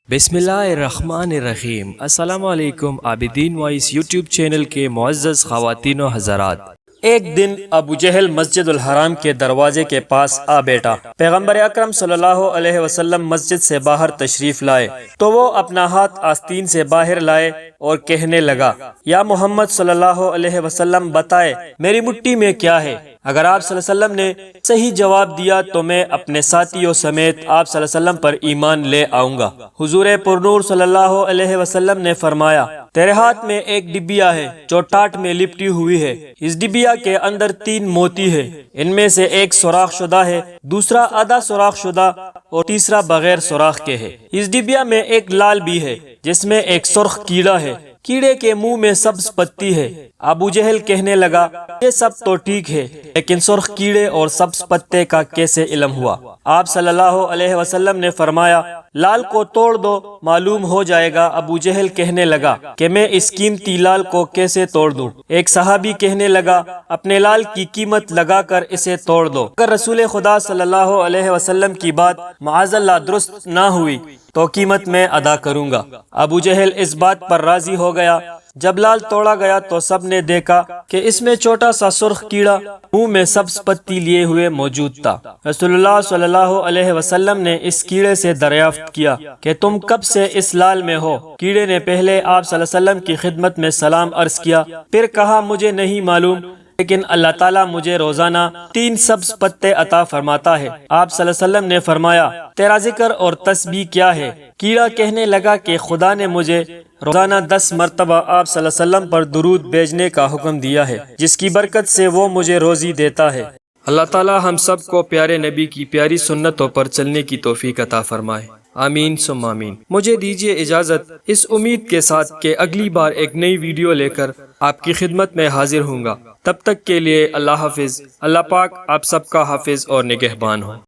بسم اللہ الرحمن الرحیم۔ السلام علیکم عابدین وائس یوٹیوب چینل کے معزز خواتین و حضرات۔ ایک دن ابو جہل مسجد الحرام کے دروازے کے پاس آ بیٹھا۔ پیغمبر اکرم صلی اللہ علیہ وسلم مسجد سے باہر تشریف لائے تو وہ اپنا ہاتھ آستین سے باہر لائے اور کہنے لگا، یا محمد صلی اللہ علیہ وسلم بتائے میری مٹھی میں کیا ہے؟ اگر آپ صلی اللہ علیہ وسلم نے صحیح جواب دیا تو میں اپنے ساتھیوں سمیت آپ صلی اللہ علیہ وسلم پر ایمان لے آؤں گا۔ حضور پرنور صلی اللہ علیہ وسلم نے فرمایا، تیرے ہاتھ میں ایک ڈبیا ہے جو ٹاٹ میں لپٹی ہوئی ہے، اس ڈبیا کے اندر 3 موتی ہے، ان میں سے ایک سوراخ شدہ ہے، دوسرا آدھا سوراخ شدہ اور تیسرا بغیر سوراخ کے ہے۔ اس ڈبیا میں ایک لال بھی ہے جس میں ایک سرخ کیڑا ہے، کیڑے کے منہ میں سبز پتی ہے۔ ابو جہل کہنے لگا، یہ سب تو ٹھیک ہے، لیکن سرخ کیڑے اور سبز پتے کا کیسے علم ہوا؟ آپ صلی اللہ علیہ وسلم نے فرمایا، لال کو توڑ دو، معلوم ہو جائے گا۔ ابو جہل کہنے لگا کہ میں اس قیمتی لال کو کیسے توڑ دوں؟ ایک صحابی کہنے لگا، اپنے لال کی قیمت لگا کر اسے توڑ دو۔ اگر رسول خدا صلی اللہ علیہ وسلم کی بات معاذ اللہ درست نہ ہوئی تو قیمت میں ادا کروں گا۔ ابو جہل اس بات پر راضی ہو گیا۔ جب لال توڑا گیا تو سب نے دیکھا کہ اس میں چھوٹا سا سرخ کیڑا منہ میں سبز پتی لیے ہوئے موجود تھا۔ رسول اللہ صلی اللہ علیہ وسلم نے اس کیڑے سے دریافت کیا کہ تم کب سے اس لال میں ہو؟ کیڑے نے پہلے آپ صلی اللہ علیہ وسلم کی خدمت میں سلام عرض کیا، پھر کہا مجھے نہیں معلوم، لیکن اللہ تعالیٰ مجھے روزانہ 3 سبز پتے عطا فرماتا ہے۔ آپ صلی اللہ علیہ وسلم نے فرمایا، تیرا ذکر اور تسبیح کیا ہے؟ کیڑا کہنے لگا کہ خدا نے مجھے روزانہ 10 مرتبہ آپ صلی اللہ علیہ وسلم پر درود بھیجنے کا حکم دیا ہے، جس کی برکت سے وہ مجھے روزی دیتا ہے۔ اللہ تعالیٰ ہم سب کو پیارے نبی کی پیاری سنتوں پر چلنے کی توفیق عطا فرمائے، آمین ثم آمین۔ مجھے دیجیے اجازت اس امید کے ساتھ کہ اگلی بار ایک نئی ویڈیو لے کر آپ کی خدمت میں حاضر ہوں گا۔ تب تک کے لیے اللہ حافظ۔ اللہ پاک آپ سب کا حافظ اور نگہبان ہو۔